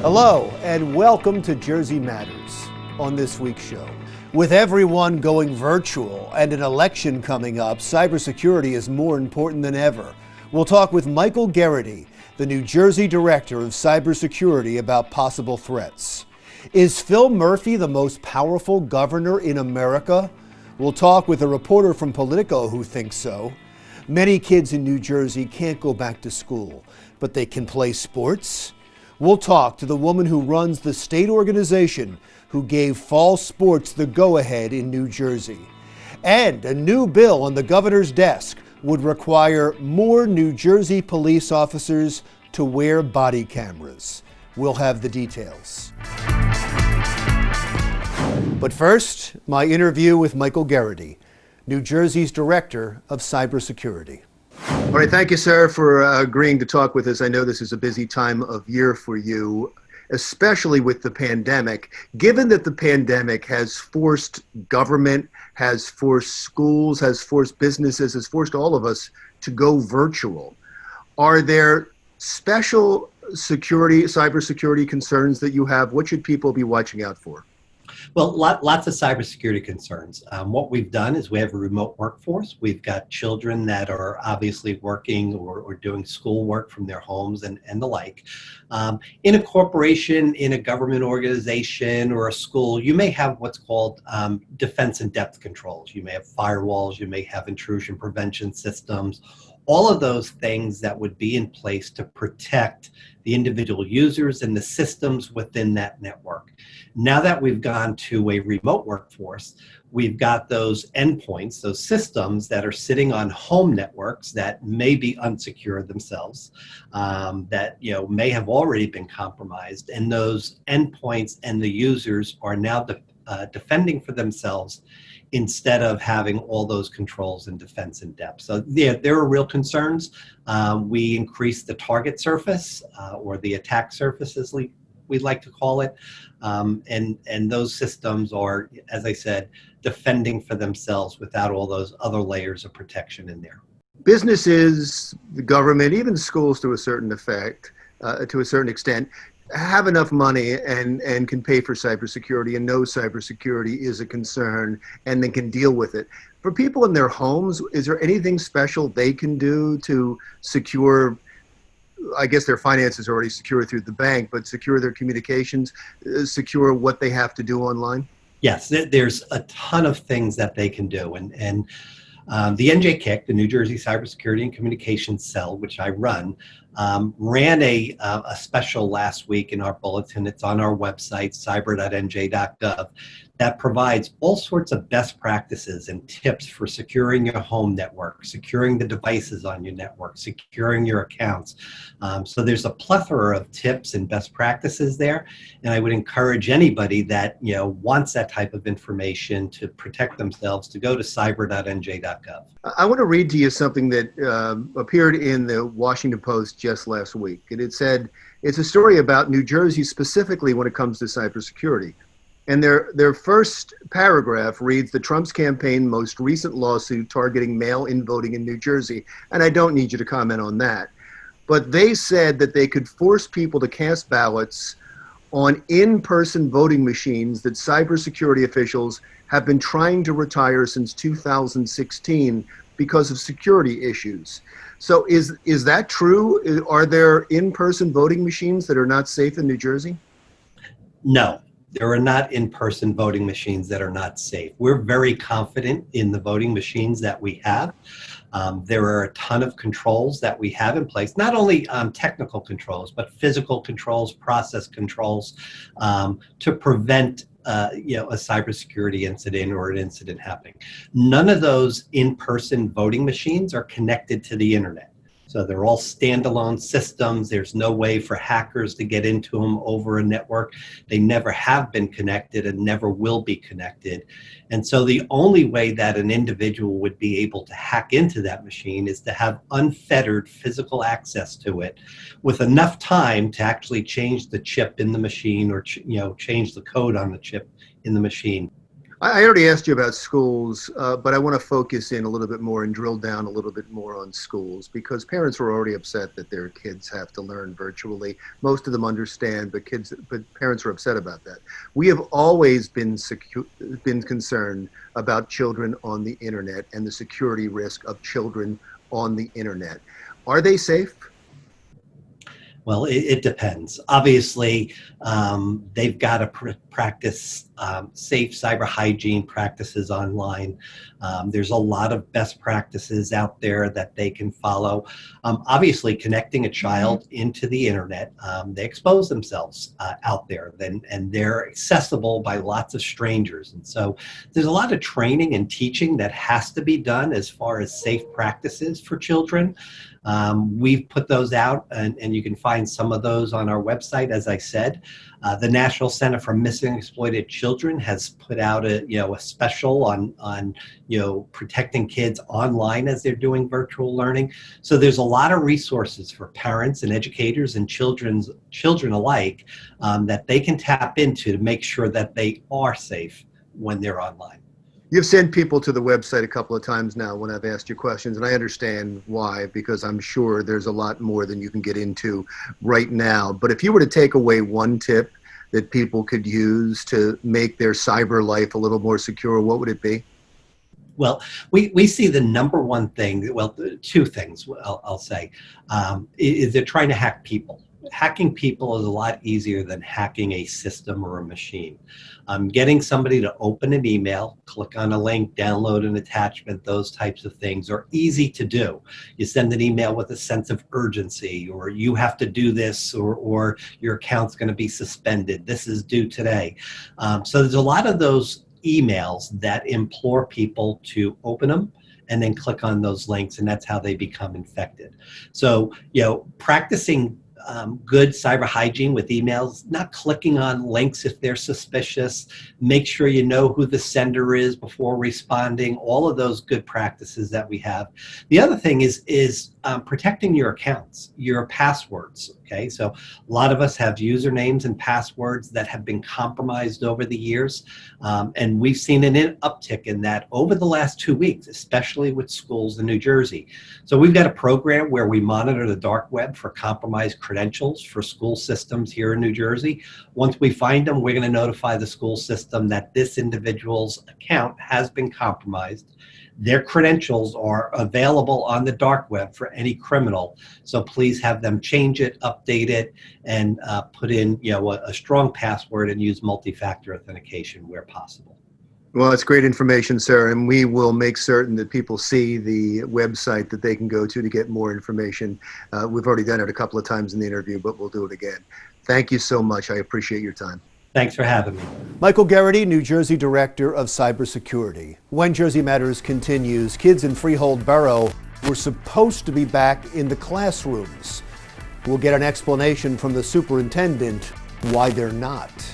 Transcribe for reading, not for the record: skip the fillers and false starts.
Hello, and welcome to Jersey Matters. On this week's show, with everyone going virtual and an election coming up, cybersecurity is more important than ever. We'll talk with Michael Garrity, the New Jersey Director of Cybersecurity, about possible threats. Is Phil Murphy the most powerful governor in America? We'll talk with a reporter from Politico who thinks so. Many kids in New Jersey can't go back to school, but they can play sports. We'll talk to the woman who runs the state organization who gave fall sports the go-ahead in New Jersey. And a new bill on the governor's desk would require more New Jersey police officers to wear body cameras. We'll have the details. But first, my interview with Michael Garrity, New Jersey's Director of Cybersecurity. All right, thank you, sir, for agreeing to talk with us. I know this is a busy time of year for you, especially with the pandemic. Given that the pandemic has forced government, has forced schools, has forced businesses, has forced all of us to go virtual, are there special cybersecurity concerns that you have? What should people be watching out for? Well, lots of cybersecurity concerns. What we've done is we have a remote workforce. We've got children that are obviously working or doing schoolwork from their homes and the like. In a corporation, in a government organization, or a school, you may have what's called defense in depth controls. You may have firewalls, you may have intrusion prevention systems, all of those things that would be in place to protect the individual users and the systems within that network. Now that we've gone to a remote workforce, we've got those endpoints, those systems that are sitting on home networks that may be unsecured themselves, that may have already been compromised, and those endpoints and the users are now defending for themselves instead of having all those controls and defense in depth. So there are real concerns. We increased the target surface or the attack surface, as we'd like to call it. And those systems are, as I said, defending for themselves without all those other layers of protection in there. Businesses, the government, even schools to a certain extent, have enough money and can pay for cybersecurity and know cybersecurity is a concern and they can deal with it. For people in their homes, is there anything special they can do to secure, I guess their finances are already secure through the bank, but secure their communications, secure what they have to do online? Yes, there's a ton of things that they can do. And the NJKIC, the New Jersey Cybersecurity and Communications Cell, which I run, ran a special last week in our bulletin. It's on our website, cyber.nj.gov, that provides all sorts of best practices and tips for securing your home network, securing the devices on your network, securing your accounts. So there's a plethora of tips and best practices there. And I would encourage anybody that wants that type of information to protect themselves to go to cyber.nj.gov. I want to read to you something that appeared in the Washington Post just last week. And it said, it's a story about New Jersey specifically when it comes to cybersecurity. And their first paragraph reads, the Trump's campaign most recent lawsuit targeting mail-in voting in New Jersey. And I don't need you to comment on that. But they said that they could force people to cast ballots on in-person voting machines that cybersecurity officials have been trying to retire since 2016 because of security issues. So is that true? Are there in-person voting machines that are not safe in New Jersey? No. There are not in-person voting machines that are not safe. We're very confident in the voting machines that we have. There are a ton of controls that we have in place, not only technical controls, but physical controls, process controls, to prevent a cybersecurity incident or an incident happening. None of those in-person voting machines are connected to the internet. So they're all standalone systems. There's no way for hackers to get into them over a network. They never have been connected and never will be connected. And so the only way that an individual would be able to hack into that machine is to have unfettered physical access to it with enough time to actually change the chip in the machine or change the code on the chip in the machine. I already asked you about schools, but I want to focus in a little bit more and drill down a little bit more on schools, because parents were already upset that their kids have to learn virtually. Most of them understand, but parents are upset about that. We have always been concerned about children on the internet and the security risk of children on the internet. Are they safe? Well, it depends. Obviously, they've got to practice safe cyber hygiene practices online. There's a lot of best practices out there that they can follow. Obviously, connecting a child into the internet, they expose themselves out there, and they're accessible by lots of strangers. And so there's a lot of training and teaching that has to be done as far as safe practices for children. We've put those out, and you can find some of those on our website. As I said, the National Center for Missing and Exploited Children has put out a special on protecting kids online as they're doing virtual learning. So there's a lot of resources for parents and educators and children alike that they can tap into to make sure that they are safe when they're online. You've sent people to the website a couple of times now when I've asked you questions, and I understand why, because I'm sure there's a lot more than you can get into right now. But if you were to take away one tip that people could use to make their cyber life a little more secure, what would it be? Well, we see the number one thing, well, two things I'll say, is they're trying to hack people. Hacking people is a lot easier than hacking a system or a machine. Getting somebody to open an email, click on a link, download an attachment, those types of things are easy to do. You send an email with a sense of urgency, or you have to do this, or your account's going to be suspended. This is due today. So there's a lot of those emails that implore people to open them and then click on those links, and that's how they become infected. So, practicing good cyber hygiene with emails, not clicking on links if they're suspicious, make sure you know who the sender is before responding, all of those good practices that we have. The other thing is protecting your accounts, your passwords, okay? So a lot of us have usernames and passwords that have been compromised over the years, and we've seen an uptick in that over the last 2 weeks, especially with schools in New Jersey. So we've got a program where we monitor the dark web for compromised credentials for school systems here in New Jersey. Once we find them, we're going to notify the school system that this individual's account has been compromised. Their credentials are available on the dark web for any criminal. So please have them change it, update it, and put in a strong password and use multi-factor authentication where possible. Well, it's great information, sir, and we will make certain that people see the website that they can go to get more information. We've already done it a couple of times in the interview, but we'll do it again. Thank you so much. I appreciate your time. Thanks for having me. Michael Garrity, New Jersey Director of Cybersecurity. When Jersey Matters continues, kids in Freehold Borough were supposed to be back in the classrooms. We'll get an explanation from the superintendent why they're not.